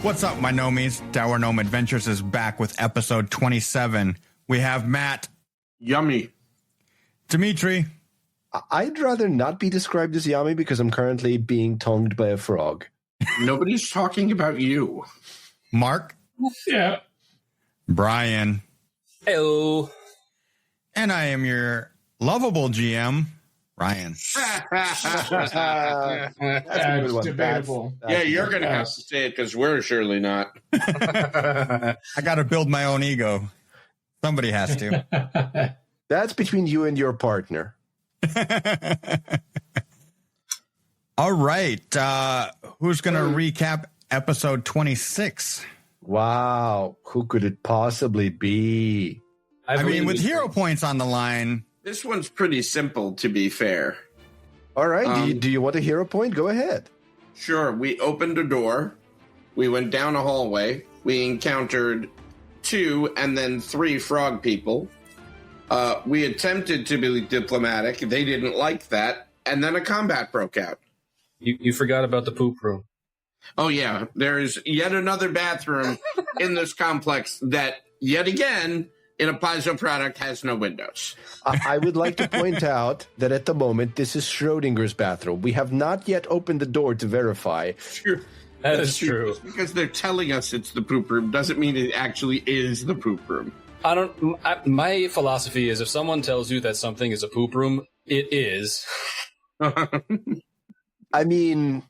What's up, my gnomies? Dour Gnome Adventures is back with episode 27. We have Matt. Yummy. Dimitri. I'd rather not be described as yummy because I'm currently being tongued by a frog. Nobody's talking about you. Mark. Yeah. Brian. Hello. And I am your lovable GM, Ryan. That's a good one. Debatable. Yeah, you're going to have to say it because we're surely not. I got to build my own ego. Somebody has to. That's between you and your partner. All right. Who's going to recap episode 26? Wow. Who could it possibly be? I mean, with hero points on the line. This one's pretty simple, to be fair. All right. Do you want a hero point? Go ahead. Sure, we opened a door. We went down a hallway. We encountered 2 and then 3 frog people. We attempted to be diplomatic. They didn't like that. And then a combat broke out. You forgot about the poop room. Oh, yeah. There is yet another bathroom in this complex that, yet again, in a Paizo product, has no windows. I would like to point out that at the moment, this is Schrodinger's bathroom. We have not yet opened the door to verify. Sure. That is true. Just because they're telling us it's the poop room doesn't mean it actually is the poop room. My philosophy is if someone tells you that something is a poop room, it is. I mean,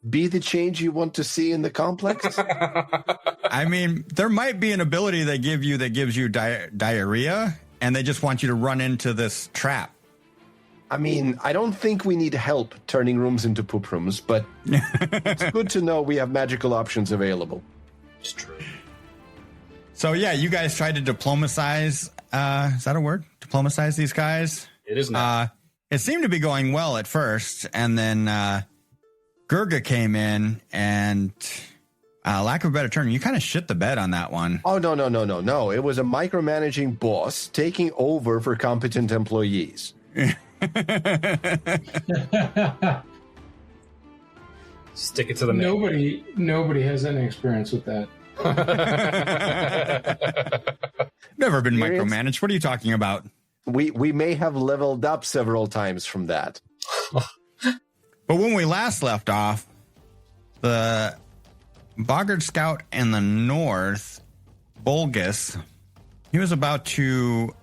be the change you want to see in the complex. I mean, there might be an ability they give you that gives you diarrhea, and they just want you to run into this trap. I mean, I don't think we need help turning rooms into poop rooms, but it's good to know we have magical options available. It's true. So, yeah, you guys tried to diplomatize. Is that a word? Diplomatize these guys? It is not. It seemed to be going well at first, and then Gurga came in, and lack of a better term, you kind of shit the bed on that one. Oh, no. It was a micromanaging boss taking over for competent employees. Stick it to the man. Nobody has any experience with that. Never been micromanaged. What are you talking about? We may have leveled up several times from that. But when we last left off, the Boggart Scout in the north, Bulgus, he was about to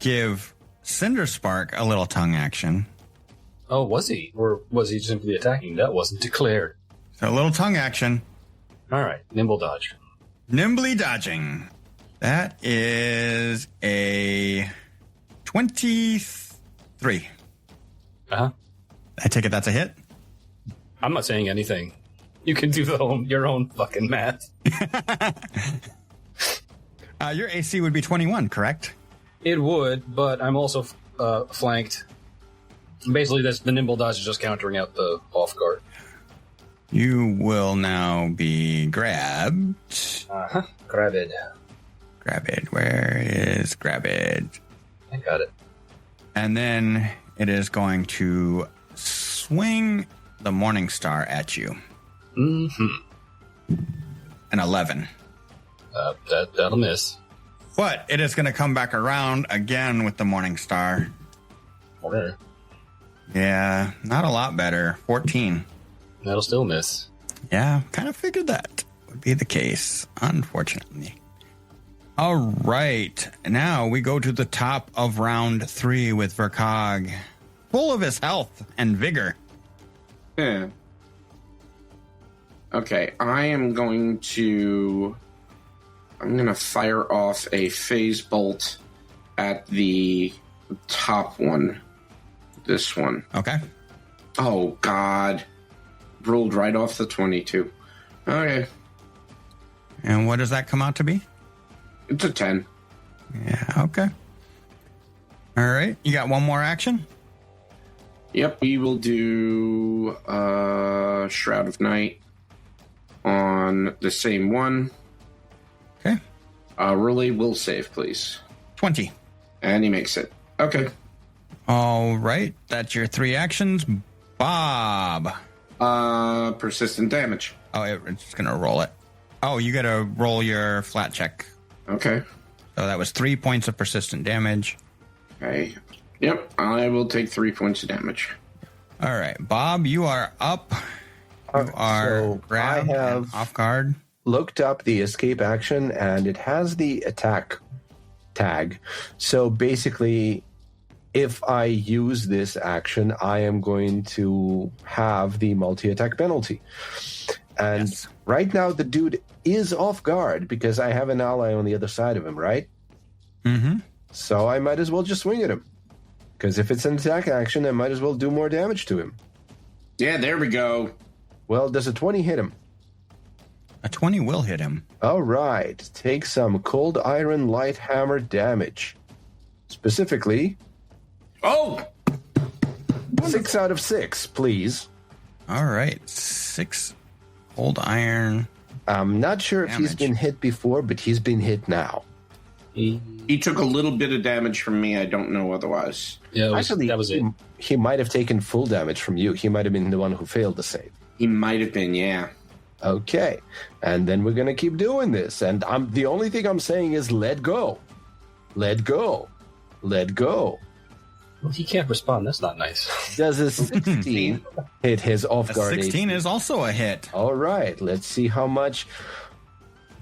give Cinderspark a little tongue action. Oh, was he? Or was he simply attacking? That wasn't declared. So a little tongue action. All right, nimble dodge. Nimbly dodging. That is a 23. Uh-huh. I take it that's a hit? I'm not saying anything. You can do your own fucking math. Your AC would be 21, correct? It would, but I'm also flanked. Basically, the nimble dodge is just countering out the off guard. You will now be grabbed. Uh-huh. Grab it. Grab it. Where is grab it? I got it. And then it is going to swing the Morning Star at you. Mm-hmm. An 11. That'll miss. But it is going to come back around again with the Morning Star. Okay. Yeah, not a lot better. 14. That'll still miss. Yeah, kind of figured that would be the case, unfortunately. All right, now we go to the top of round 3 with Verkog, full of his health and vigor. Yeah. Okay, I'm going to fire off a phase bolt at the top one. This one. Okay. Oh, God. Rolled right off the 22. Okay. And what does that come out to be? It's a 10. Yeah, okay. All right, you got one more action? Yep, we will do Shroud of Night on the same one. Okay. Really will save, please. 20. And he makes it. Okay. All right, that's your 3 actions. Bob. Persistent damage. Oh, it's just going to roll it. Oh, you got to roll your flat check. Okay. So that was 3 points of persistent damage. Okay. Yep, I will take 3 points of damage. All right, Bob, you are up. You are so grabbed I have and off guard. Looked up the escape action, and it has the attack tag. So basically, if I use this action, I am going to have the multi-attack penalty. And Yes. right now, the dude is off guard because I have an ally on the other side of him, right? Mm-hmm. So I might as well just swing at him. Because if it's an attack action, I might as well do more damage to him. Yeah, there we go. Well, does a 20 hit him? A 20 will hit him. All right. Take some cold iron light hammer damage. Specifically, Oh! 6 out of 6, please. All right, 6 cold iron. I'm not sure if he's Damage. been hit before, but he's been hit now. He took a little bit of damage from me. I don't know otherwise. Yeah, Actually, that was it. he might have taken full damage from you. He might have been the one who failed the save. He might have been, yeah. Okay. And then we're going to keep doing this. And the only thing I'm saying is let go. Let go. Let go. Well, he can't respond. That's not nice. Does a 16 hit his A off-guard 16 AC? is also a hit. All right. Let's see how much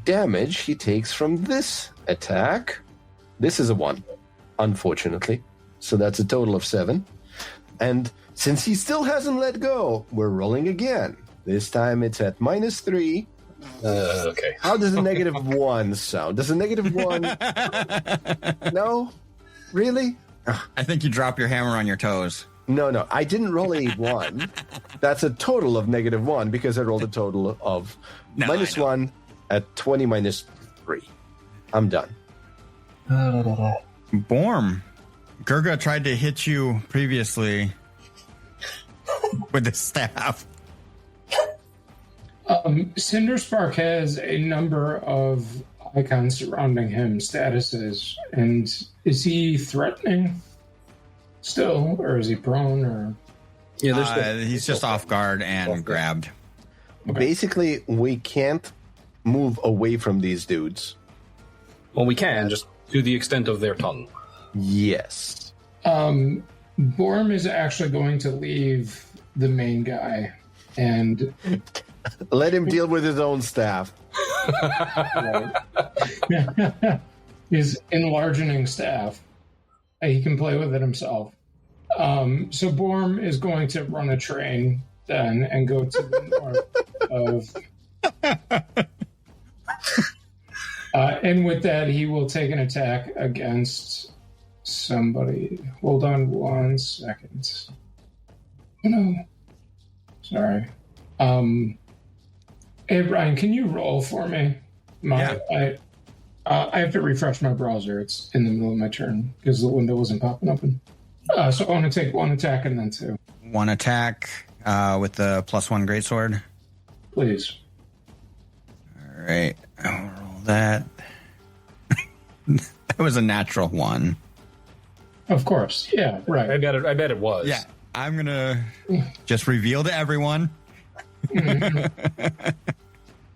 damage he takes from this attack. This is a 1, unfortunately. So that's a total of 7. And since he still hasn't let go, we're rolling again. This time it's at -3. Okay. How does a -1 sound? Does a -1... No? Really? I think you drop your hammer on your toes. No. I didn't roll a 1. That's a total of -1 because I rolled a total of No, I know. -1 at 20 -3. I'm done. Borm. Gurga tried to hit you previously with the staff. Cinderspark has a number of icons surrounding him, statuses, and is he threatening still, or is he prone, or... Yeah, there's He's just off guard and grabbed. Basically, we can't move away from these dudes. well, we can just to the extent of their tongue. Yes. Borm is actually going to leave the main guy, and Let him deal with his own staff. his enlarging staff. He can play with it himself. So Borm is going to run a train then and go to the north of... and with that, he will take an attack against somebody. Hold on 1 second. Oh, no. Sorry. Hey, Brian, can you roll for me? I have to refresh my browser. It's in the middle of my turn because the window wasn't popping open. So I want to take 1 attack and then 2. 1 attack with the +1 greatsword. Please. All right, I'll roll that. That was a natural 1. Of course. Yeah, right. I bet it was. Yeah, I'm gonna just reveal to everyone.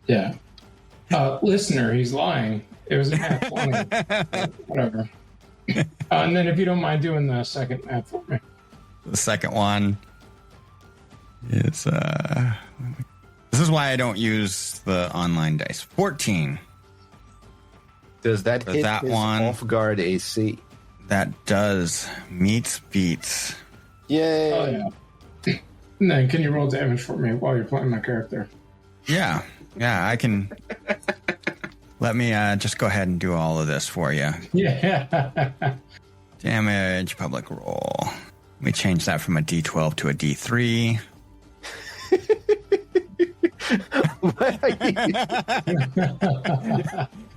Yeah. Listener, he's lying. It was a nat 20. Whatever. And then if you don't mind doing the second nat for me. The second one is this is why I don't use the online dice. 14. Does that For hit that his one. off-guard AC? That does meets beats. Yay. Oh, yeah. And then can you roll damage for me while you're playing my character? Yeah, I can. Let me just go ahead and do all of this for you. Yeah. Damage, public roll. Let me change that from a D12 to a D3.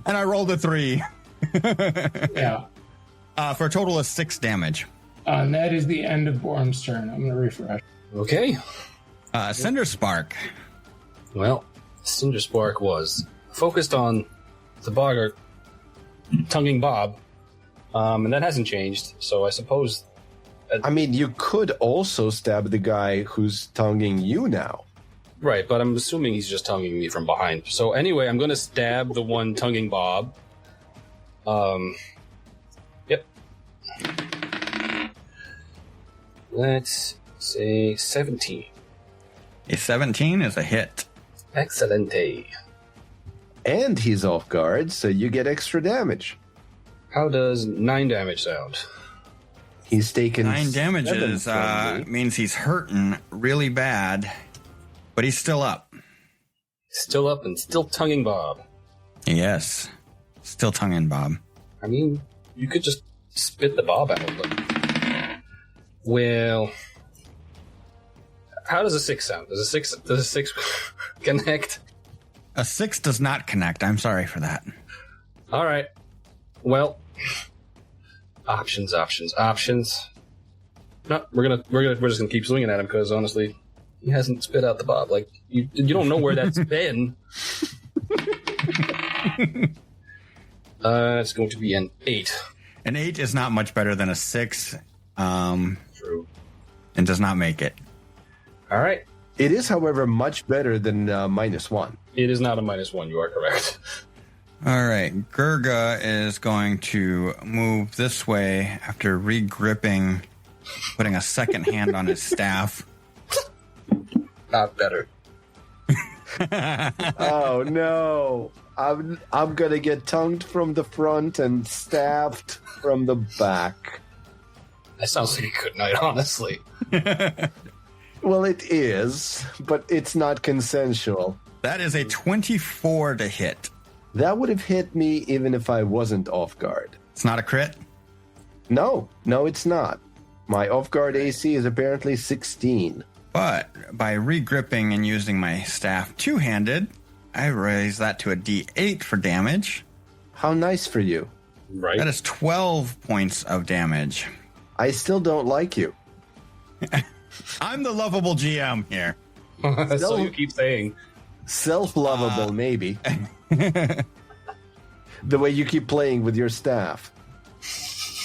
And I rolled a 3 Yeah. for a total of 6 damage. And that is the end of Borm's turn. I'm going to refresh. Okay. Cinder Spark. Well, Cinderspark was focused on the boggart tonguing Bob, and that hasn't changed. So I suppose. I mean, you could also stab the guy who's tonguing you now. Right, but I'm assuming he's just tonguing me from behind. So anyway, I'm going to stab the one tonguing Bob. Yep. Let's say 17. A 17 is a hit. Excelente. And he's off guard, so you get extra damage. How does 9 damage sound? He's taken 9 damages 7 from me. means he's hurting really bad, but he's still up. Still up and still tonguing Bob. Yes. Still tonguing Bob. I mean, you could just spit the Bob out, but... Well... How does a 6 sound? Does a 6 connect? A 6 does not connect. I'm sorry for that. All right. Well, options. No, we're just gonna keep swinging at him because honestly, he hasn't spit out the Bob. Like you don't know where that's been. It's going to be an 8. An 8 is not much better than a 6. True. And does not make it. All right. It is, however, much better than -1. It is not a -1. You are correct. All right. Gurga is going to move this way after re-gripping, putting a second hand on his staff. Not better. Oh no! I'm gonna get tongued from the front and stabbed from the back. That sounds like a good night, honestly. Well, it is, but it's not consensual. That is a 24 to hit. That would have hit me even if I wasn't off guard. It's not a crit? No, it's not. My off guard AC is apparently 16. But by re-gripping and using my staff two-handed, I raise that to a D8 for damage. How nice for you. Right. That is 12 points of damage. I still don't like you. I'm the lovable GM here. So you keep saying. Self-lovable, maybe. The way you keep playing with your staff.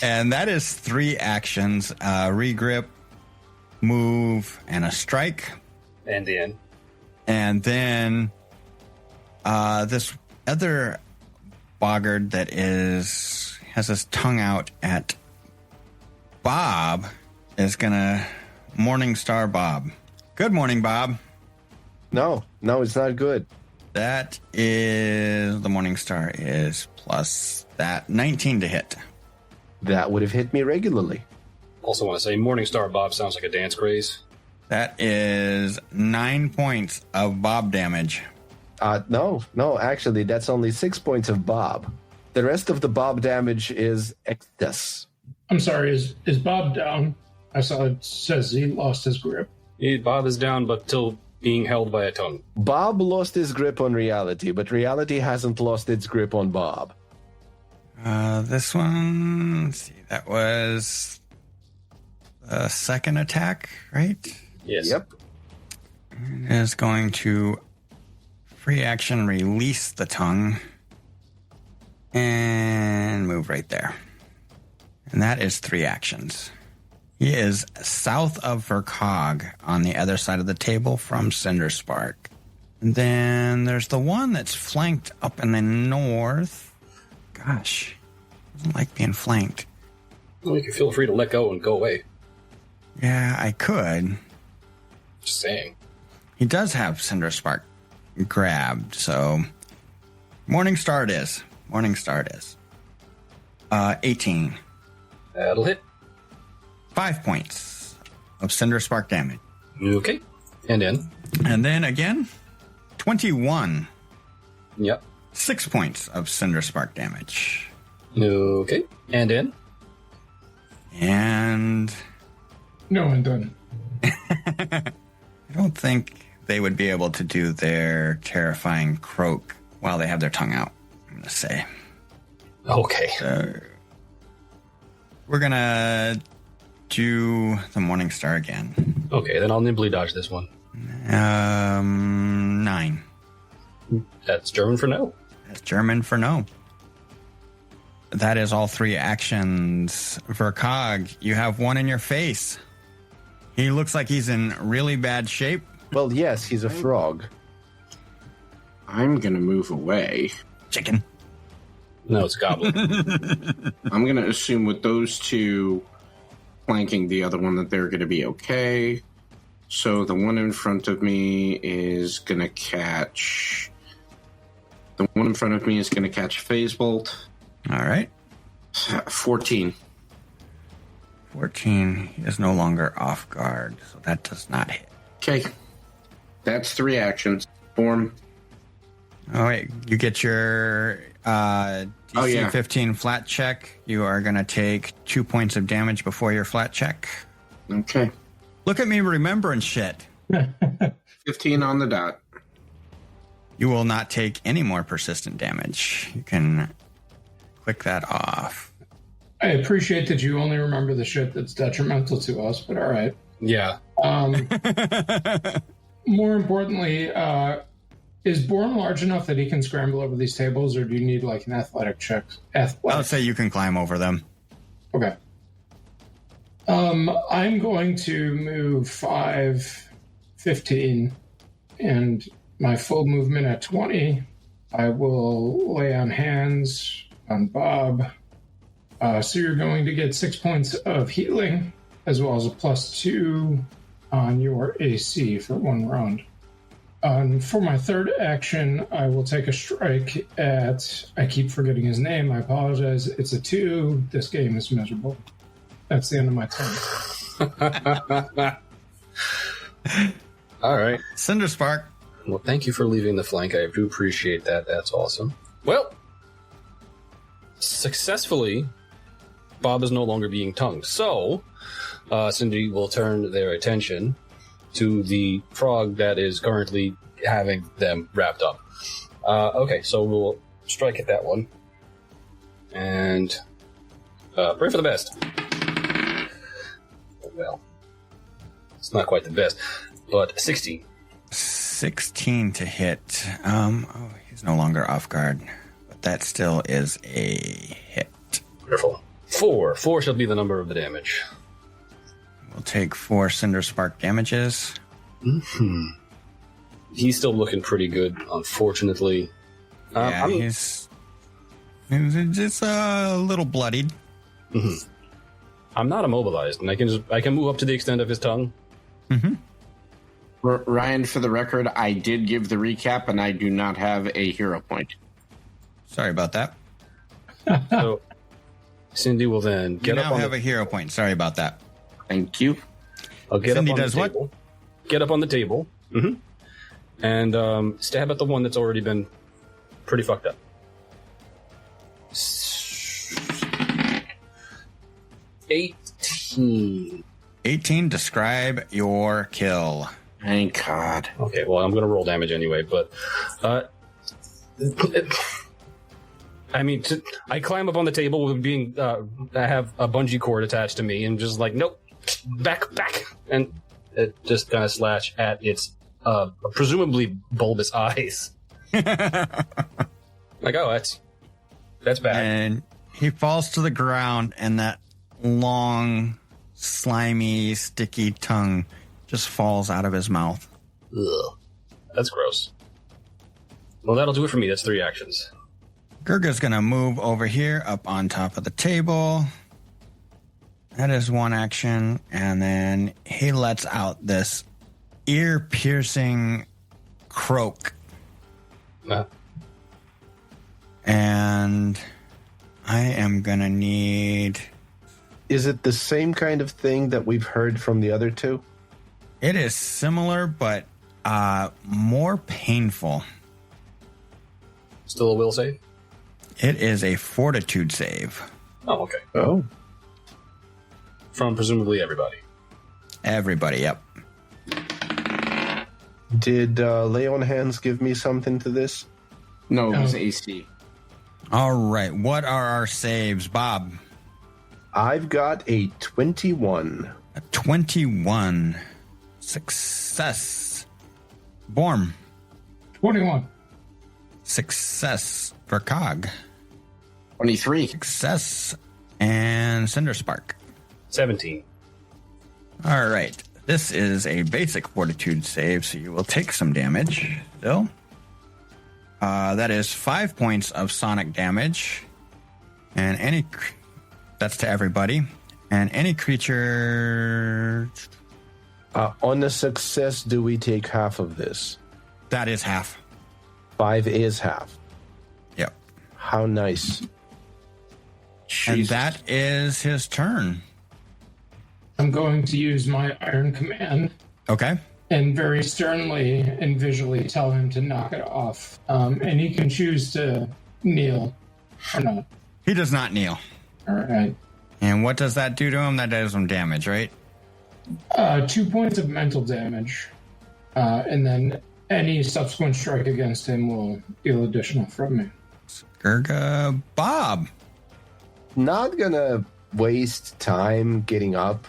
And that is 3 actions. Re-grip, move, and a strike. And then. And then this other boggard that has his tongue out at Bob is going to Morningstar Bob. Good morning, Bob. No, it's not good. That is, the Morningstar is plus that 19 to hit. That would have hit me regularly. Also want to say Morningstar Bob sounds like a dance craze. That is 9 points of Bob damage. No, actually, that's only 6 points of Bob. The rest of the Bob damage is excess. I'm sorry, is Bob down? I saw it says he lost his grip. Bob is down, but still being held by a tongue. Bob lost his grip on reality, but reality hasn't lost its grip on Bob. This one, let's see, that was a second attack, right? Yes. Yep. It is going to free action release the tongue and move right there. And that is 3 actions. He is south of Vercog on the other side of the table from Cinderspark. And then there's the one that's flanked up in the north. Gosh, doesn't like being flanked. Well, you can feel free to let go and go away. Yeah, I could. Just saying. He does have Cinderspark grabbed, so Morningstar it is. 18. That'll hit. 5 points of Cinderspark damage. Okay. And in. And then again, 21. Yep. 6 points of Cinderspark damage. Okay. And in. And No, I'm done. I don't think they would be able to do their terrifying croak while they have their tongue out, I'm going to say. Okay. So we're going to do the Morningstar again. Okay, then I'll nimbly dodge this one. 9. That's German for no. That's German for no. That is all 3 actions. Vercog, you have one in your face. He looks like he's in really bad shape. Well, yes, he's a frog. I'm going to move away. Chicken. No, it's a goblin. I'm going to assume with those two flanking the other one that they're going to be okay. So the one in front of me is going to catch... The one in front of me is going to catch Phase Bolt. All right. 14. 14 is no longer off guard, so that does not hit. Okay. That's 3 actions. Form. Oh, wait. You get your DC 15 flat check. You are going to take 2 points of damage before your flat check. Okay. Look at me remembering shit. 15 on the dot. You will not take any more persistent damage. You can click that off. I appreciate that you only remember the shit that's detrimental to us, but all right. Yeah. More importantly, is Born large enough that he can scramble over these tables, or do you need like an athletic check? I'll say you can climb over them. Okay. I'm going to move 5, 15, and my full movement at 20. I will lay on hands on Bob. So you're going to get 6 points of healing, as well as a +2 on your AC for 1 round. For my third action, I will take a strike at... I keep forgetting his name. I apologize. It's a 2. This game is miserable. That's the end of my turn. All right. Cinder Spark. Well, thank you for leaving the flank. I do appreciate that. That's awesome. Well, successfully, Bob is no longer being tongued. So, Cindy will turn their attention to the frog that is currently having them wrapped up. Okay, so we'll strike at that one. And pray for the best. Well, it's not quite the best, but 16. 16 to hit. He's no longer off guard, but that still is a hit. Wonderful. 4. 4 shall be the number of the damage. We'll take 4 Cinder Spark damages. Mm-hmm. He's still looking pretty good, unfortunately. Yeah, he's just a little bloodied. Mm-hmm. I'm not immobilized, and I can move up to the extent of his tongue. Mm-hmm. Ryan, for the record, I did give the recap, and I do not have a hero point. Sorry about that. So, Cindy will then get up on a hero point. Sorry about that. Thank you. I'll get Cindy up on does the table. what? Get up on the table. Mm-hmm. And stab at the one that's already been pretty fucked up. 18. 18, describe your kill. Thank God. Okay, well, I'm going to roll damage anyway, but... I climb up on the table with being... I have a bungee cord attached to me, and just like, nope, back, and it just kind of slash at its presumably bulbous eyes. Like, oh, that's bad. And he falls to the ground, and that long, slimy, sticky tongue just falls out of his mouth. Ugh. That's gross. Well, that'll do it for me. That's 3 actions. Gurga's going to move over here up on top of the table. That is 1 action. And then he lets out this ear-piercing croak. And I am going to need... Is it the same kind of thing that we've heard from the other two? It is similar, but more painful. Still a will save? It is a fortitude save. Oh, okay. Oh. From presumably everybody. Everybody, yep. Did lay on hands give me something to this? No, it was AC. All right. What are our saves, Bob? I've got a 21. A 21. Success. Borm. 21. Success for Cog. 23. Success. And Cinderspark. 17. All right. This is a basic fortitude save, so you will take some damage still. That is 5 points of sonic damage. And that's to everybody. And any creature... On a success, do we take half of this? That is half. 5 is half. Yep. How nice. And that is his turn. I'm going to use my Iron Command. Okay. And very sternly and visually tell him to knock it off. And he can choose to kneel or not. He does not kneel. All right. And what does that do to him? That does him damage, right? 2 points of mental damage. And then any subsequent strike against him will deal additional from me. Gurga Bob. Not gonna waste time getting up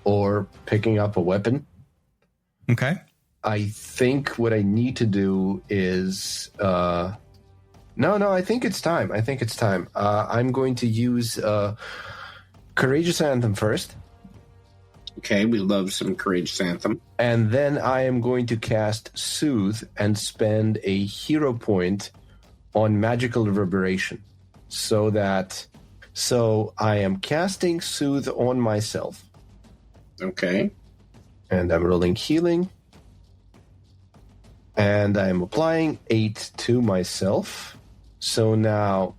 or picking up a weapon. Okay. I think what I need to do is... No, I think it's time. I'm going to use Courageous Anthem first. Okay, we love some Courageous Anthem. And then I am going to cast Soothe and spend a hero point on Magical Reverberation. So I am casting Soothe on myself. Okay. And I'm rolling healing. And I'm applying 8 to myself. So now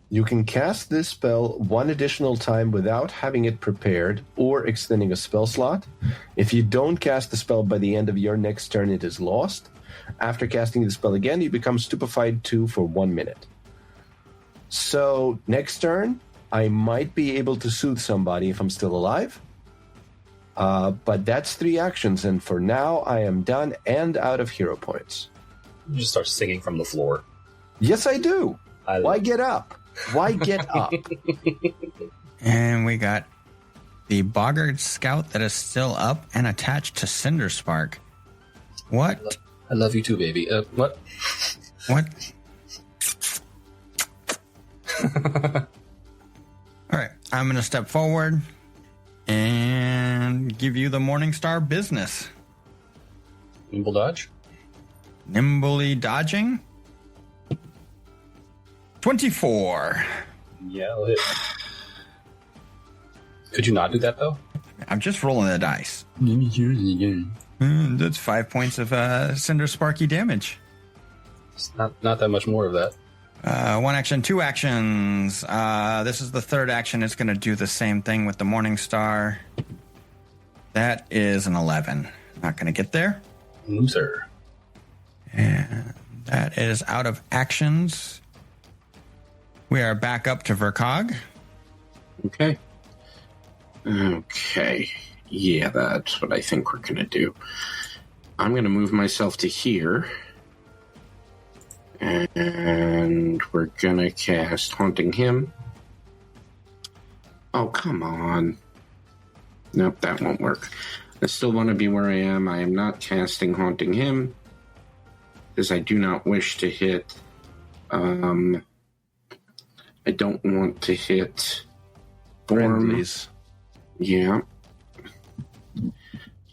you can cast this spell one additional time without having it prepared or extending a spell slot. If you don't cast the spell by the end of your next turn, it is lost. After casting the spell again, you become Stupefied 2 for 1 minute. So next turn, I might be able to soothe somebody if I'm still alive. But that's 3 actions, and for now, I am done and out of hero points. You just start singing from the floor. Yes, I do. Why get up? Why get up? And we got the Boggart Scout that is still up and attached to Cinderspark. What? I love you too, baby. What? What? All right, I'm going to step forward and give you the Morningstar business. Nimble dodge? Nimbly dodging. 24. Yeah, I'll hit. Could you not do that, though? I'm just rolling the dice. Let me hear it again. That's 5 points of Cinder Sparky damage. It's not that much more of that. 1 action, 2 actions. This is the third action. It's going to do the same thing with the Morningstar. That is an 11. Not going to get there. Loser. And that is out of actions. We are back up to Verkog. Okay. Okay. Yeah, that's what I think we're going to do. I'm going to move myself to here. And we're going to cast Haunting Him. Oh, come on. Nope, that won't work. I still want to be where I am. I am not casting Haunting Him, because I do not wish to hit... I don't want to hit... Friendlies. Yeah.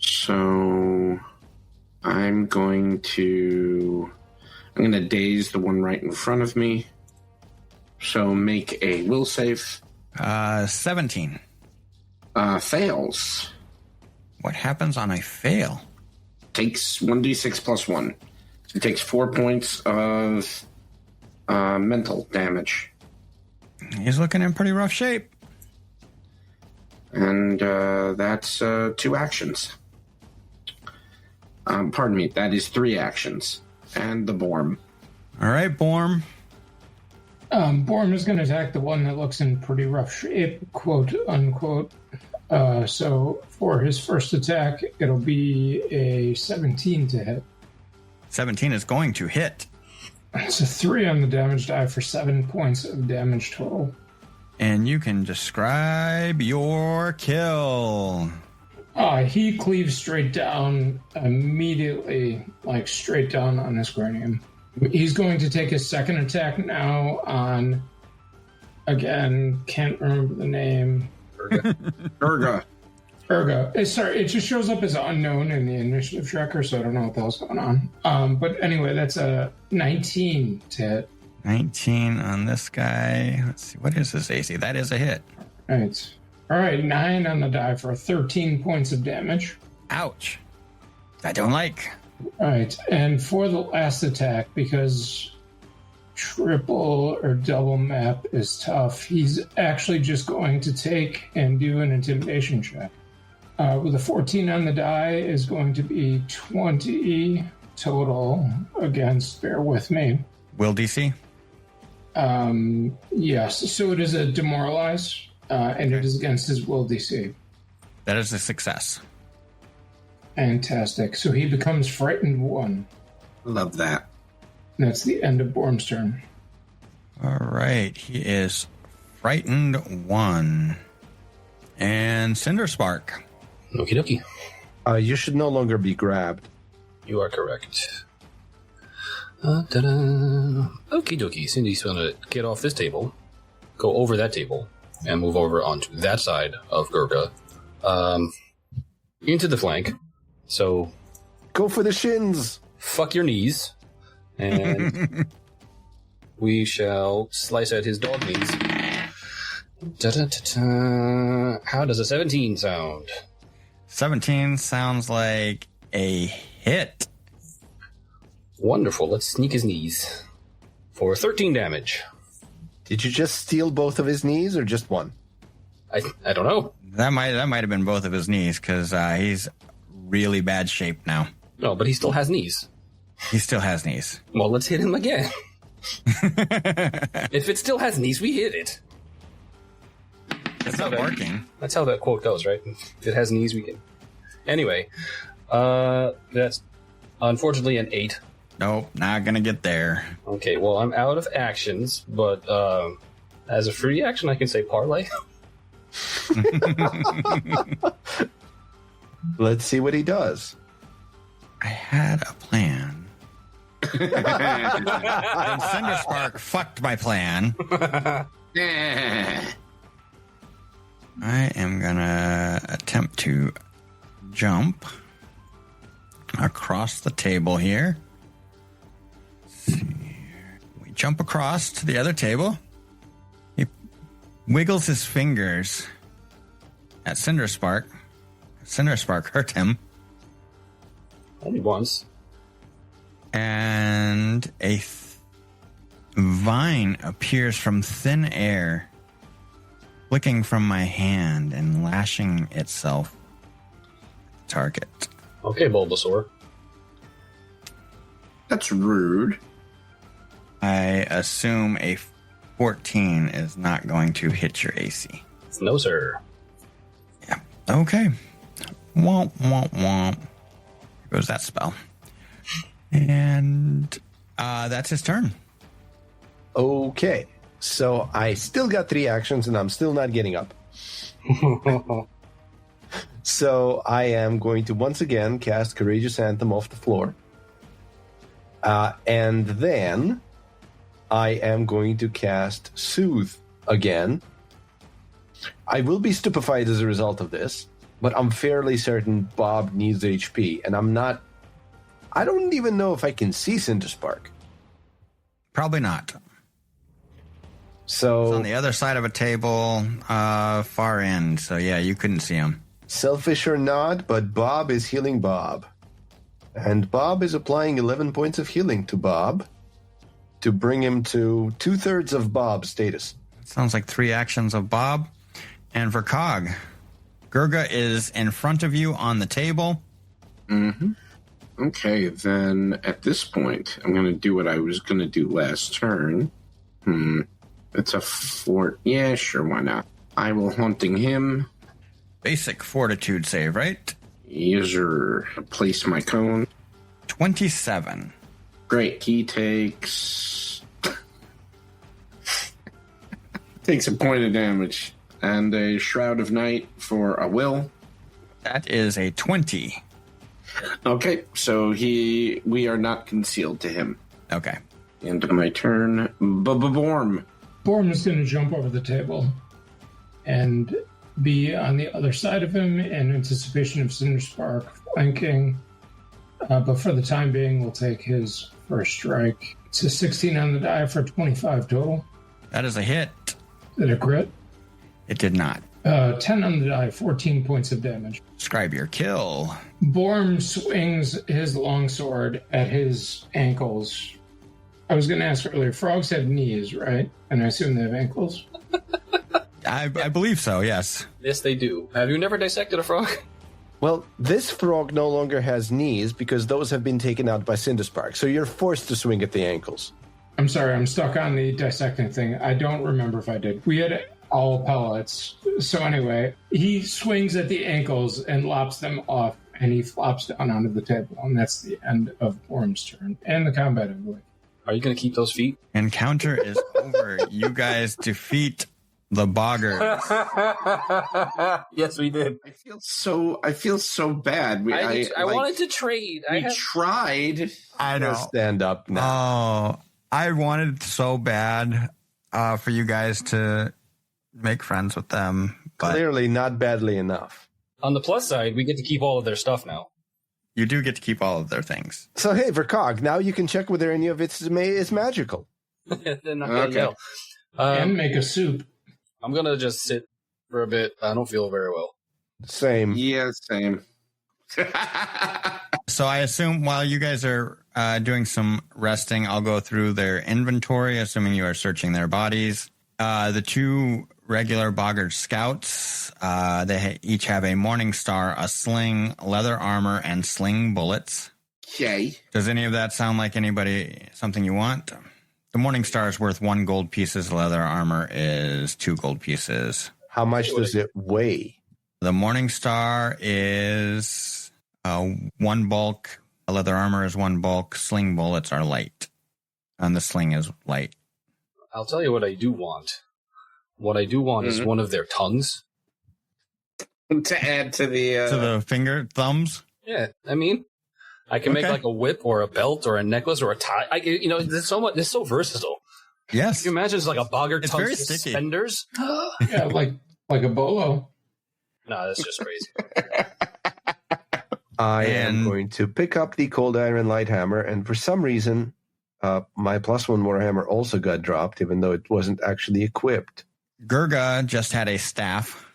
So I'm going to daze the one right in front of me. So make a will save. 17. Fails. What happens on a fail? Takes 1d6 plus 1. So it takes 4 points of mental damage. He's looking in pretty rough shape. And that's 2 actions. Pardon me, that is 3 actions. And the Borm. All right, Borm. Borm is going to attack the one that looks in pretty rough shape, quote unquote. So for his first attack, it'll be a 17 to hit. 17 is going to hit. It's a 3 on the damage die for 7 points of damage total. And you can describe your kill. He cleaves straight down immediately, like straight down on his cranium. He's going to take his second attack now on, again, can't remember the name. Urga. Sorry, it just shows up as unknown in the initiative tracker, so I don't know what the hell's going on. But anyway, that's a 19 to hit. 19 on this guy. Let's see, what is his AC? That is a hit. Right. All right, 9 on the die for 13 points of damage. Ouch. I don't like. All right, and for the last attack, because triple or double map is tough, he's actually just going to take and do an intimidation check. With a 14 on the die is going to be 20 total against, bear with me. Will DC? Yes, so it is a demoralize, and it is against his will DC. That is a success. Fantastic. So he becomes frightened 1. Love that. That's the end of Borm's turn. All right. He is frightened 1. And Cinderspark. Okie dokie. You should no longer be grabbed. You are correct. Okie dokie. Cindy's going to get off this table, go over that table, and move over onto that side of Gurga. Into the flank. So, Go for the shins. fuck your knees. And we shall slice at his dog knees. Da-da-da-da. How does a 17 sound? 17 sounds like a hit. Wonderful. Let's sneak his knees for 13 damage. Did you just steal both of his knees or just one? I don't know. That might have been both of his knees, because he's really bad shape now. No, but he still has knees. He still has knees. Well, let's hit him again. If it still has knees, we hit it. It's not working. That's how that quote goes, right? If it has knees, we can. Anyway, that's unfortunately an 8. Nope, not gonna get there. Okay, well, I'm out of actions, but as a free action, I can say parlay. Let's see what he does. I had a plan. And Cinderspark fucked my plan. I am gonna attempt to jump across the table here. Let's see. We jump across to the other table. He wiggles his fingers at Cinderspark. Cinderspark hurt him. Only once. And a vine appears from thin air, flicking from my hand and lashing itself at the target. Okay, Bulbasaur. That's rude. I assume a 14 is not going to hit your AC. No, sir. Yeah. Okay. Womp, womp, womp. Here goes that spell. And that's his turn. Okay. So I still got 3 actions and I'm still not getting up. So I am going to once again cast Courageous Anthem off the floor. And then I am going to cast Soothe again. I will be stupefied as a result of this, but I'm fairly certain Bob needs HP, and I don't even know if I can see Cinderspark. Probably not. So It's on the other side of a table, far end. So yeah, you couldn't see him. selfish or not, but Bob is healing Bob. And Bob is applying 11 points of healing to Bob to bring him to 2/3 of Bob's status. Sounds like 3 actions of Bob. And for Cog, Gurga is in front of you on the table. Mm-hmm. Okay, then at this point, I'm going to do what I was going to do last turn. It's a fort. Yeah, sure, why not? I will haunting him. Basic fortitude save, right? User, place my cone. 27. Great. He takes a point of damage and a Shroud of Night for a will. That is a 20. Okay, so we are not concealed to him. Okay. End of my turn. Borm. Borm is going to jump over the table and be on the other side of him in anticipation of Cinderspark flanking. But for the time being, we'll take his first strike. It's a 16 on the die for 25 total. That is a hit. Did it crit? It did not. 10 on the die, 14 points of damage. Describe your kill. Borm swings his longsword at his ankles. I was going to ask earlier, frogs have knees, right? And I assume they have ankles? I believe so, yes. Yes, they do. Have you never dissected a frog? Well, this frog no longer has knees because those have been taken out by Cinderspark, so you're forced to swing at the ankles. I'm sorry, I'm stuck on the dissecting thing. I don't remember if I did. We had all pellets. So anyway, he swings at the ankles and lops them off, and he flops down onto the table. And that's the end of Borm's turn. And the combat, I believe. Are you going to keep those feet? Encounter is over. You guys defeat the boggards. Yes, we did. I feel so bad. I wanted to trade. We tried. I know. Stand up now. Oh, I wanted so bad for you guys to make friends with them. But Clearly not badly enough. On the plus side, we get to keep all of their stuff now. you do get to keep all of their things. So, hey, Vercog, now you can check whether any of it is magical. They're not gonna know. And make a soup. I'm going to just sit for a bit. I don't feel very well. Same. Yeah, same. So I assume while you guys are doing some resting, I'll go through their inventory, assuming you are searching their bodies. The two regular boggart scouts, they each have a morning star, a sling, leather armor, and sling bullets. Okay. Does any of that sound like something you want? The morning star is worth 1 gold pieces. Leather armor is 2 gold pieces. How much does it weigh? The morning star is 1 bulk. Leather armor is 1 bulk. Sling bullets are light. And the sling is light. I'll tell you what I do want. What I do want is one of their tongues. To add to the finger thumbs? Yeah, I mean, I can make like a whip or a belt or a necklace or a tie. There's so much. It's so versatile. Yes. Can you imagine it's like a boggart tongue very sticky. suspenders? Yeah, like a bolo. No, that's just crazy. I am going to pick up the cold iron light hammer, and for some reason, my +1 warhammer also got dropped, even though it wasn't actually equipped. Gurga just had a staff.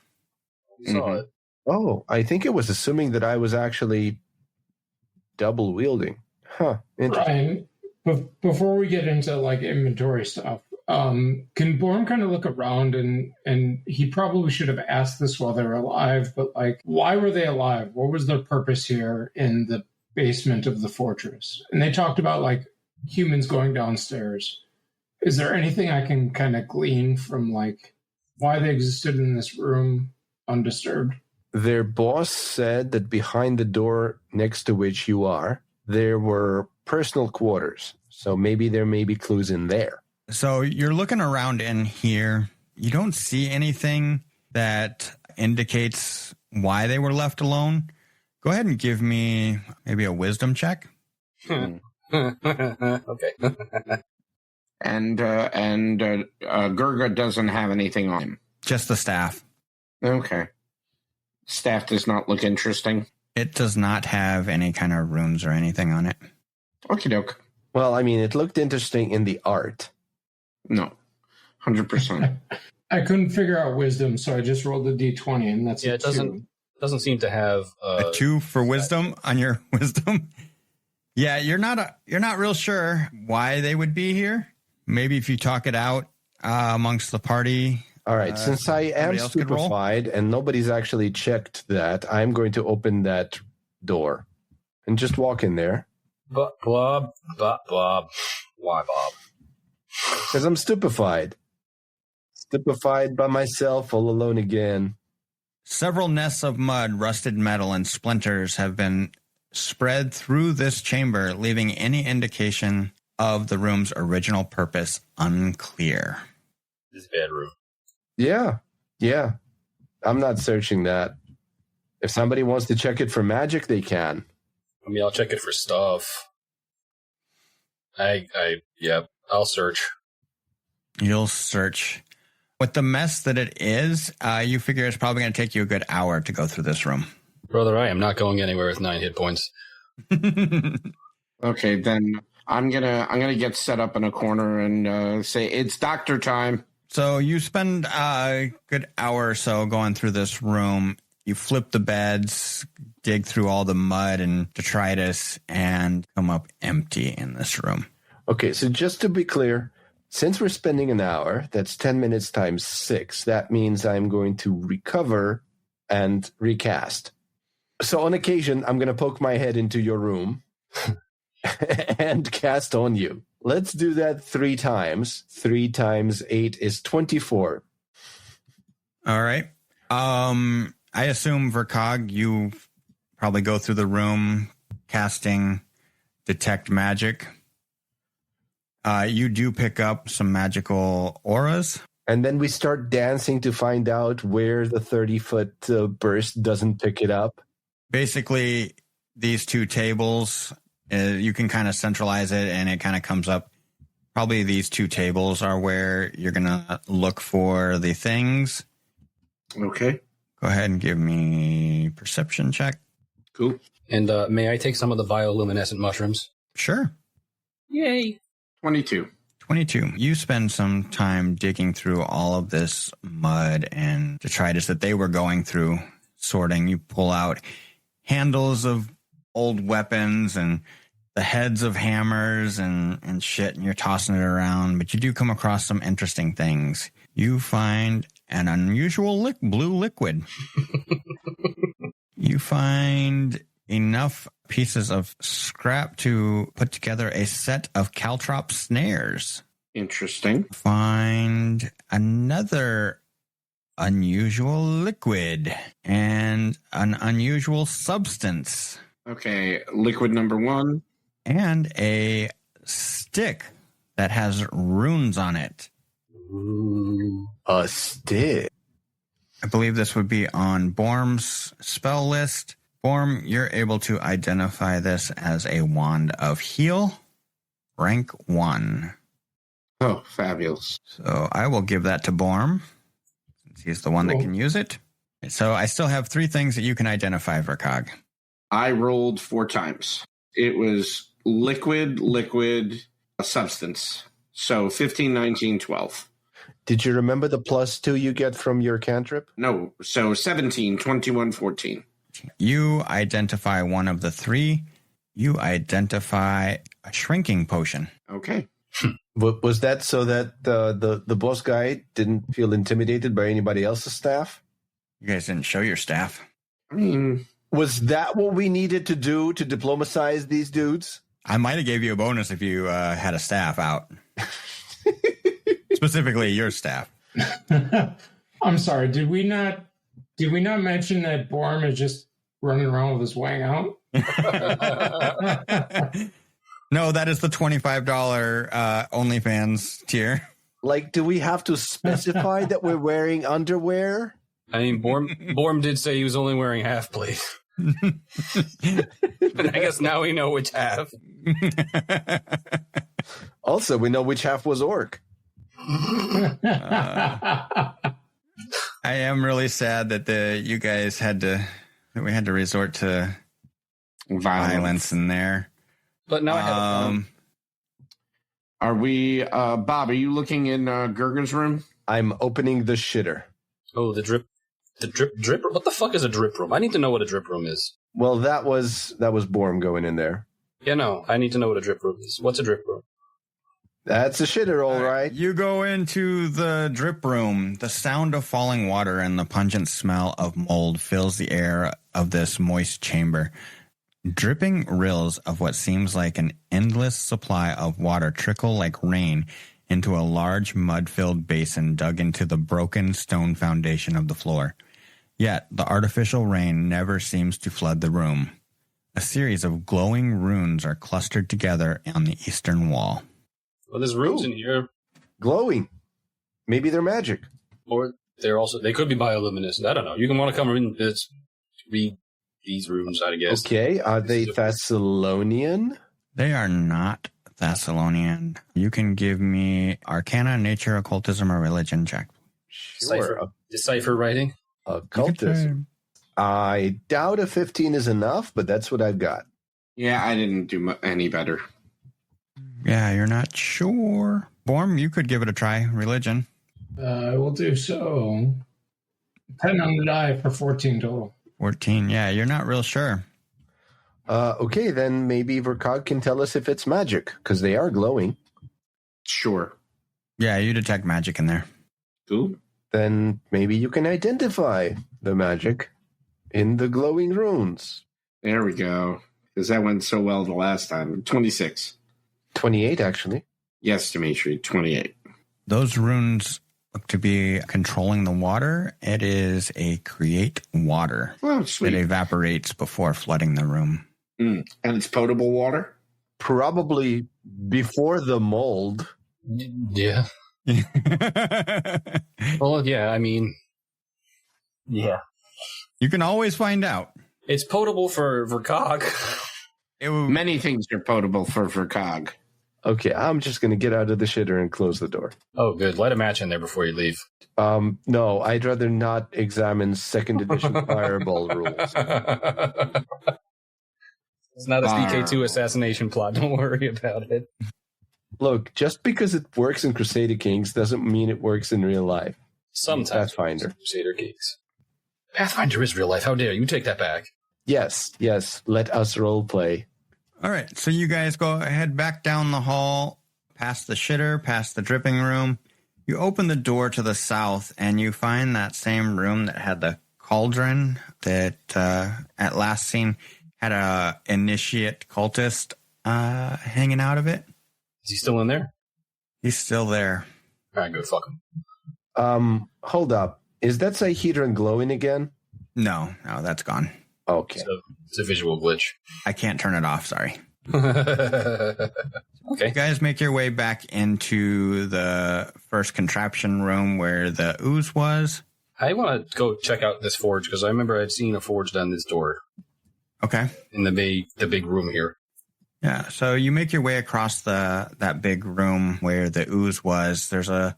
Saw it. Oh, I think it was assuming that I was actually double wielding. Huh. Interesting. Ryan, before we get into like inventory stuff, can Born kind of look around and he probably should have asked this while they were alive, but like, why were they alive? What was their purpose here in the basement of the fortress? And they talked about like humans going downstairs. Is there anything I can kind of glean from like why they existed in this room undisturbed? Their boss said that behind the door next to which you are, there were personal quarters. So maybe there may be clues in there. So you're looking around in here. You don't see anything that indicates why they were left alone. Go ahead and give me maybe a wisdom check. Okay. And Gurga doesn't have anything on him. Just the staff. Okay. Staff does not look interesting. It does not have any kind of runes or anything on it. Okie doke. Well, I mean, it looked interesting in the art. No. 100%. I couldn't figure out wisdom, so I just rolled a d20, and that's it doesn't seem to have a 2 for wisdom on your wisdom. Yeah, you're not real sure why they would be here. Maybe if you talk it out amongst the party. All right, since I am stupefied and nobody's actually checked that, I'm going to open that door and just walk in there. Bob. Why, Bob? Because I'm stupefied. Stupefied by myself, all alone again. Several nests of mud, rusted metal, and splinters have been spread through this chamber, leaving any indication of the room's original purpose unclear. This bedroom. Yeah. I'm not searching that. If somebody wants to check it for magic, they can. I mean, I'll check it for stuff. I'll search. You'll search. With the mess that it is, you figure it's probably going to take you a good hour to go through this room. Brother, I am not going anywhere with 9 hit points. Okay, then I'm gonna get set up in a corner and say it's doctor time. So you spend a good hour or so going through this room. You flip the beds, dig through all the mud and detritus, and come up empty in this room. Okay, so just to be clear, since we're spending an hour, that's 10 minutes times 6. That means I'm going to recover and recast. So on occasion, I'm going to poke my head into your room and cast on you. Let's do that 3 times. 3 times 8 is 24. All right. I assume, Verkog, you probably go through the room casting Detect Magic. You do pick up some magical auras. And then we start dancing to find out where the 30-foot burst doesn't pick it up. Basically, these 2 tables, you can kind of centralize it, and it kind of comes up. Probably these 2 tables are where you're going to look for the things. Okay. Go ahead and give me perception check. Cool. And may I take some of the bioluminescent mushrooms? Sure. Yay. 22. 22. You spend some time digging through all of this mud and detritus that they were going through, sorting. You pull out handles of old weapons and the heads of hammers and shit, and you're tossing it around. But you do come across some interesting things. You find an unusual blue liquid. You find enough pieces of scrap to put together a set of caltrop snares. Interesting. Find another unusual liquid and an unusual substance. Okay, liquid number 1. And a stick that has runes on it. Ooh. A stick. I believe this would be on Borm's spell list. Borm, you're able to identify this as a wand of heal, rank 1. Oh, fabulous. So I will give that to Borm, since he's the one that can use it. So I still have 3 things that you can identify, Verkog. I rolled 4 times. It was liquid, substance. So 15, 19, 12. Did you remember the +2 you get from your cantrip? No, so 17, 21, 14. You identify one of the 3. You identify a shrinking potion. Okay. Was that so that the boss guy didn't feel intimidated by anybody else's staff? You guys didn't show your staff. I mean, Was that what we needed to do to diplomatize these dudes? I might have gave you a bonus if you had a staff out. Specifically your staff. I'm sorry. Did we not mention that Borm is just running around with his wang out? No, that is the $25 OnlyFans tier. Like, do we have to specify that we're wearing underwear? I mean, Borm did say he was only wearing half plate. But I guess now we know which half. Also, we know which half was orc. I am really sad that you guys we had to resort to violence in there. But now I have Are we, Bob, are you looking in Gerger's room? I'm opening the shitter. Oh, the drip. What the fuck is a drip room? I need to know what a drip room is. Well, that was Borm going in there. Yeah, no, I need to know what a drip room is. What's a drip room? That's a shitter, all right. You go into the drip room. The sound of falling water and the pungent smell of mold fills the air of this moist chamber. Dripping rills of what seems like an endless supply of water trickle like rain into a large mud-filled basin dug into the broken stone foundation of the floor. Yet the artificial rain never seems to flood the room. A series of glowing runes are clustered together on the eastern wall. Well, there's rooms in here. Glowing. Maybe they're magic. Or they could be bioluminescent. I don't know. You can want to come in and read these runes, I guess. Okay, are they Thessalonian? They are not Thessalonian. You can give me Arcana, Nature, Occultism, or Religion check. Sure. Decipher writing? Occultism. I doubt a 15 is enough, but that's what I've got. Yeah, I didn't do any better. Yeah, you're not sure. Borm, you could give it a try. Religion. I will do so. 10 on the die for 14 total. 14. Yeah, you're not real sure. Okay, then maybe Verkog can tell us if it's magic, because they are glowing. Sure. Yeah, you detect magic in there. Cool. Then maybe you can identify the magic in the glowing runes. There we go. Because that went so well the last time. 26. 28, actually. Yes, Dimitri, 28. Those runes look to be controlling the water. It is a create water. Oh, sweet. It evaporates before flooding the room. And it's potable water? Probably before the mold. Yeah. Well, yeah, I mean... Yeah. You can always find out. It's potable for Verkog. Many things are potable for Verkog. Okay, I'm just going to get out of the shitter and close the door. Oh, good. Light a match in there before you leave. No, I'd rather not examine 2nd edition Fireball rules. It's not a CK2 assassination plot. Don't worry about it. Look, just because it works in Crusader Kings doesn't mean it works in real life. Sometimes. Pathfinder. Crusader Kings. Pathfinder is real life. How dare you take that back? Yes. Let us role play. All right, so you guys go ahead back down the hall, past the shitter, past the dripping room. You open the door to the south, and you find that same room that had the cauldron that at last seen had a initiate cultist hanging out of it. Is he still in there? He's still there. All right, go fuck him. Hold up. Is that Sihedron glowing again? No, that's gone. Okay. It's a visual glitch. I can't turn it off, sorry. Okay. You guys make your way back into the first contraption room where the ooze was. I want to go check out this forge because I remember I'd seen a forge down this door. Okay. In the big room here. Yeah, so you make your way across that big room where the ooze was. There's a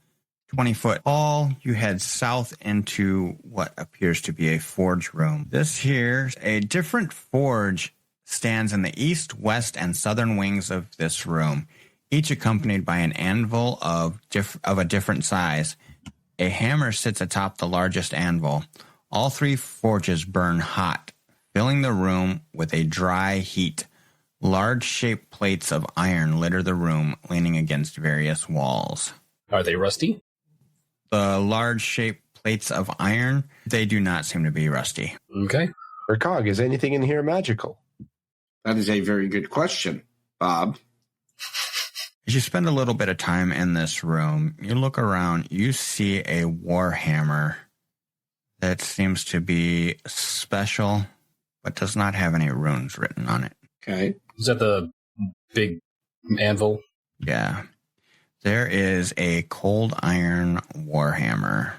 20-foot hall. You head south into what appears to be a forge room. This here, a different forge stands in the east, west, and southern wings of this room, each accompanied by an anvil of a different size. A hammer sits atop the largest anvil. All three forges burn hot, filling the room with a dry heat. Large shaped plates of iron litter the room, leaning against various walls. Are they rusty? The large shaped plates of iron, they do not seem to be rusty. Okay. Verkog, is anything in here magical? That is a very good question, Bob. As you spend a little bit of time in this room, you look around, you see a warhammer that seems to be special, but does not have any runes written on it. Okay. Is that the big anvil? Yeah. There is a cold iron warhammer.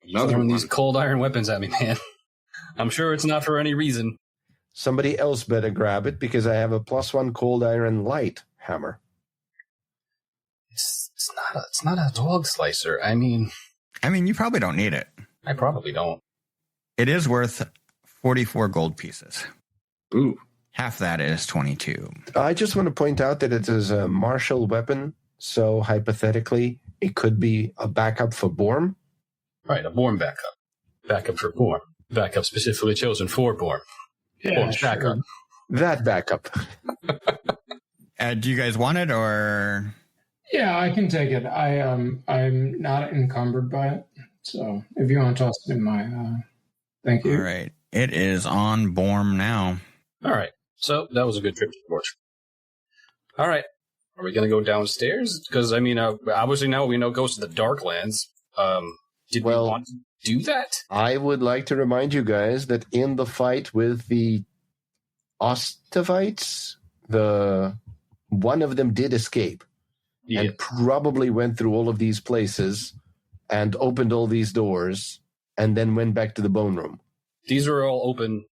Another Throwing one. these cold iron weapons at me, man. I'm sure it's not for any reason. Somebody else better grab it because I have a +1 cold iron light hammer. It's not a dog slicer. I mean, you probably don't need it. I probably don't. It is worth 44 gold pieces. Ooh. Half that is 22. I just want to point out that it is a martial weapon, so hypothetically, it could be a backup for Borm. Right, a Borm backup. Backup for Borm. Backup specifically chosen for Borm. Yeah, Borm's sure. backup. That backup. Do you guys want it or? Yeah, I can take it. I'm not encumbered by it, so if you want to toss it in my, thank you. All right. It is on Borm now. All right. So that was a good trip to the forge. All right. Are we going to go downstairs? Because, I mean, obviously now we know it goes to the Darklands. Did we want to do that? I would like to remind you guys that in the fight with the Ostavites, one of them did escape and probably went through all of these places and opened all these doors and then went back to the bone room. These were all open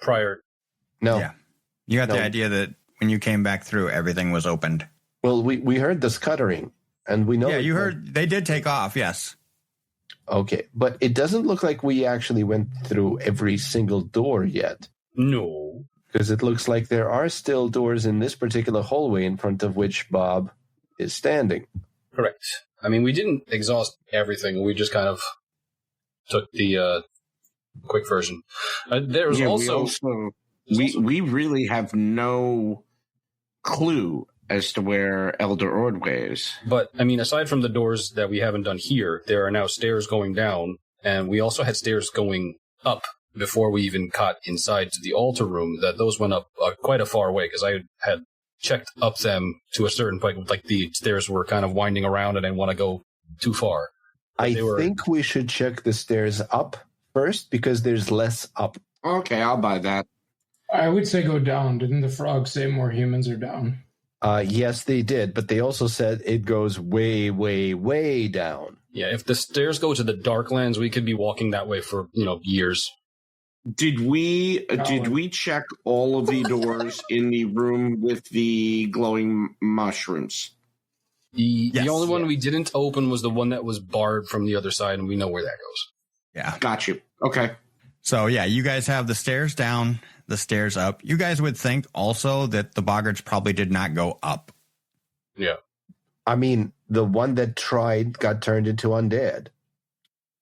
prior. No. Yeah. You got the idea that when you came back through, everything was opened. Well, we heard the scuttering, and we know... Yeah, you heard they did take off, yes. Okay, but it doesn't look like we actually went through every single door yet. No. Because it looks like there are still doors in this particular hallway in front of which Bob is standing. Correct. I mean, we didn't exhaust everything. We just kind of took the quick version. There's also... We really have no clue as to where Elder Ordway is. But, I mean, aside from the doors that we haven't done here, there are now stairs going down, and we also had stairs going up before we even got inside to the altar room, that those went up quite a far way, because I had checked up them to a certain point, like the stairs were kind of winding around and I didn't want to go too far. I think we should check the stairs up first, because there's less up. Okay, I'll buy that. I would say go down. Didn't the frog say more humans are down? Yes, they did, but they also said it goes way, way, way down. Yeah, if the stairs go to the Darklands, we could be walking that way for, years. Did we check all of the doors in the room with the glowing mushrooms? The only one we didn't open was the one that was barred from the other side, and we know where that goes. Yeah. Got you. Okay. So, yeah, you guys have the stairs down, the stairs up. You guys would think also that the boggards probably did not go up. Yeah. I mean, the one that tried got turned into undead.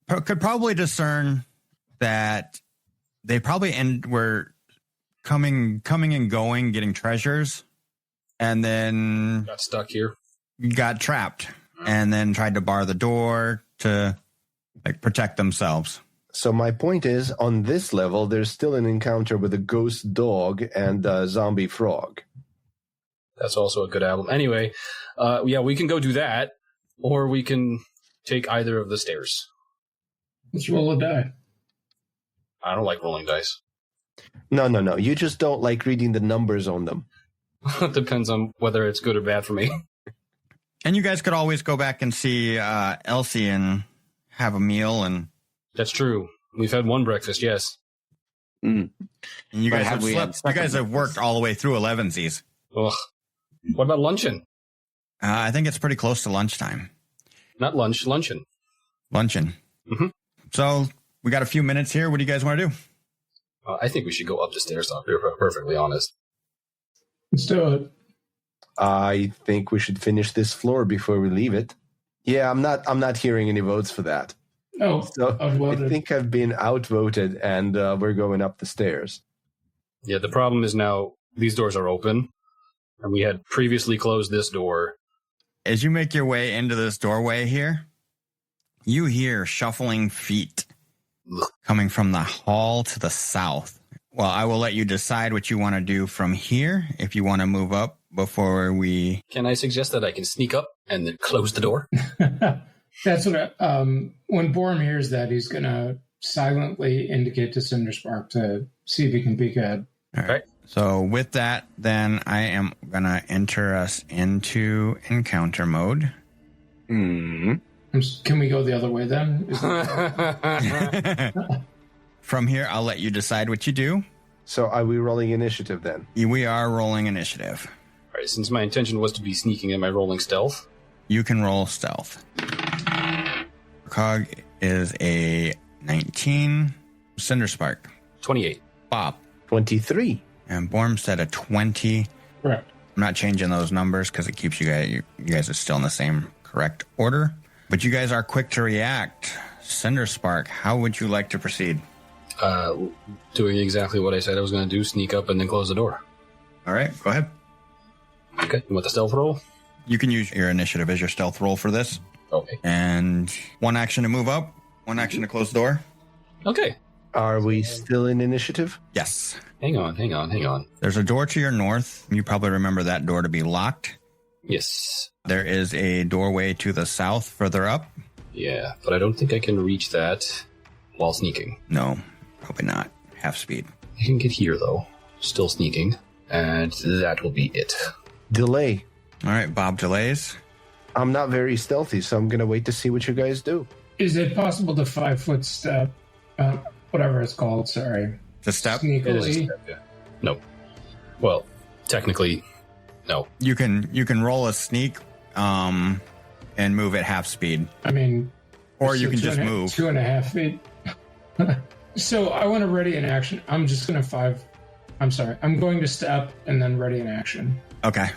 Could probably discern that they probably were coming and going, getting treasures, and then Got stuck here. got trapped, and then tried to bar the door to protect themselves. So my point is, on this level, there's still an encounter with a ghost dog and a zombie frog. That's also a good album. Anyway, we can go do that, or we can take either of the stairs. Let's roll a die. I don't like rolling dice. No. You just don't like reading the numbers on them. It depends on whether it's good or bad for me. And you guys could always go back and see Elsie and have a meal. And That's true. We've had one breakfast, yes. and you But guys have have we had slept. You guys have worked all the way through 11sies. Ugh. What about luncheon? I think it's pretty close to lunchtime. Not lunch, luncheon. Luncheon. Mm-hmm. So we got a few minutes here. What do you guys want to do? I think we should go up the stairs, to be perfectly honest. Let's do it. I think we should finish this floor before we leave it. Yeah, I'm not hearing any votes for that. Oh, So I outvoted. think I've been outvoted, and we're going up the stairs. Yeah, the problem is now these doors are open, and we had previously closed this door. As you make your way into this doorway here, you hear shuffling feet coming from the hall to the south. Well, I will let you decide what you want to do from here. If you want to move up before we... Can I suggest that I can sneak up and then close the door? That's what when Borm hears that, he's going to silently indicate to Cinderspark to see if he can peek ahead. All right. So with that, then I am going to enter us into encounter mode. Mm-hmm. Can we go the other way then? From here, I'll let you decide what you do. So are we rolling initiative then? We are rolling initiative. All right, since my intention was to be sneaking, am I rolling stealth? You can roll stealth. Cog is a 19. Cinderspark. 28. Bob. 23. And Borm said a 20. Correct. I'm not changing those numbers because it keeps you guys are still in the same correct order. But you guys are quick to react. Cinderspark, how would you like to proceed? Doing exactly what I said I was going to do, sneak up and then close the door. All right, go ahead. Okay, you want the stealth roll? You can use your initiative as your stealth roll for this. Okay. And one action to move up, one action to close the door. Okay. Are we still in initiative? Yes. Hang on. There's a door to your north. You probably remember that door to be locked. Yes. There is a doorway to the south further up. Yeah, but I don't think I can reach that while sneaking. No, probably not. Half speed. I can get here, though. Still sneaking. And that will be it. Delay. All right, Bob delays. I'm not very stealthy, so I'm going to wait to see what you guys do. Is it possible to 5-foot step, whatever it's called, sorry, The step. It is a sneakily? step, yeah. No. Well, technically, no. You can roll a sneak and move at half speed. I mean, Or you So can just move. 2.5 feet. So I want to ready an action. I'm just going to I'm going to step and then ready an action. Okay.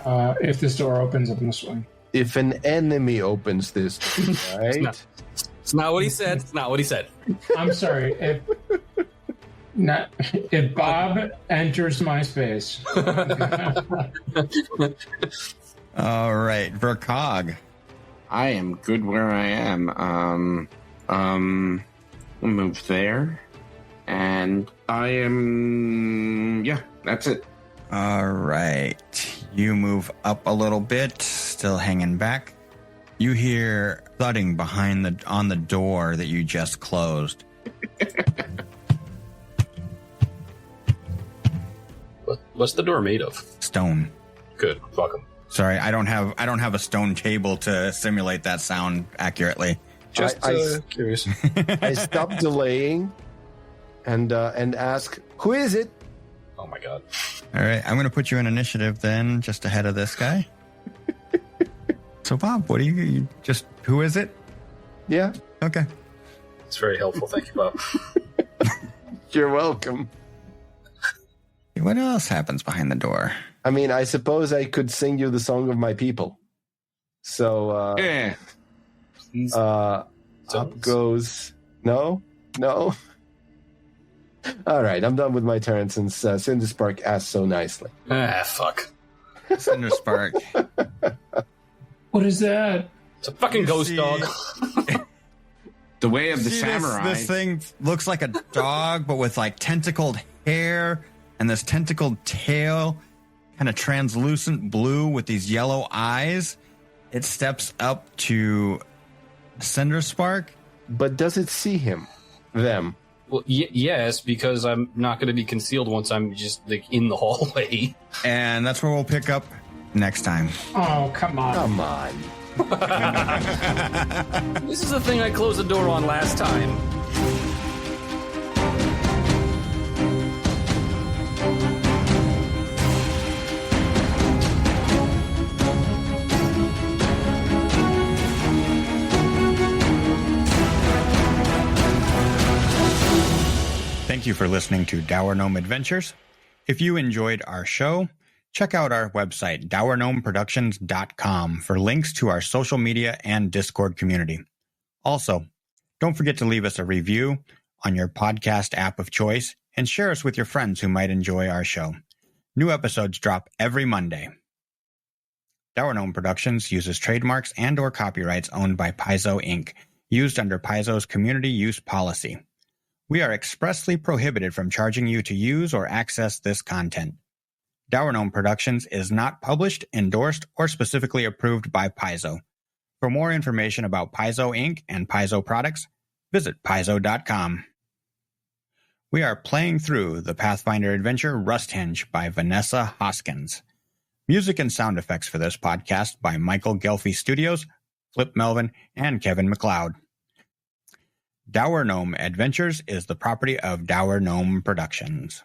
If this door opens up in the swing. If an enemy opens this, right? It's not what he said. It's not what he said. I'm sorry. If Bob enters my space. All right, Vercog. I am good where I am. We'll move there. And I am... Yeah, that's it. All right. You move up a little bit, still hanging back. You hear thudding on the door that you just closed. What's the door made of? Stone. Good. Fuck him. Sorry, I don't have a stone table to simulate that sound accurately. Just curious. I stop delaying and ask, who is it? Oh my god. All right, I'm going to put you in initiative then, just ahead of this guy. So, Bob, what do you just? Who is it? Yeah. Okay. It's very helpful. Thank you, Bob. You're welcome. What else happens behind the door? I mean, I suppose I could sing you the song of my people. So, Yeah. up goes... No? All right, I'm done with my turn since Cinderspark asked so nicely. Fuck. Cinderspark. What is that? It's a fucking ghost dog. The way of the See samurai. This thing looks like a dog, but with like tentacled hair and this tentacled tail, kind of translucent blue with these yellow eyes. It steps up to Cinderspark. But does it see him? Them? Well, yes, because I'm not going to be concealed once I'm just like in the hallway. And that's where we'll pick up next time. Oh, come on. Come on. This is the thing I closed the door on last time. Thank you for listening to Dour Gnome Adventures. If you enjoyed our show, check out our website, dourgnomeproductions.com, for links to our social media and Discord community. Also, don't forget to leave us a review on your podcast app of choice and share us with your friends who might enjoy our show. New episodes drop every Monday. Dour Gnome Productions uses trademarks and/or copyrights owned by Paizo Inc., used under Paizo's community use policy. We are expressly prohibited from charging you to use or access this content. Dour Gnome Productions is not published, endorsed, or specifically approved by Paizo. For more information about Paizo Inc. and Paizo products, visit paizo.com. We are playing through the Pathfinder adventure Rusthenge by Vanessa Hoskins. Music and sound effects for this podcast by Michael Ghelfi Studios, Filip Melvin, and Kevin MacLeod. Dour Gnome Adventures is the property of Dour Gnome Productions.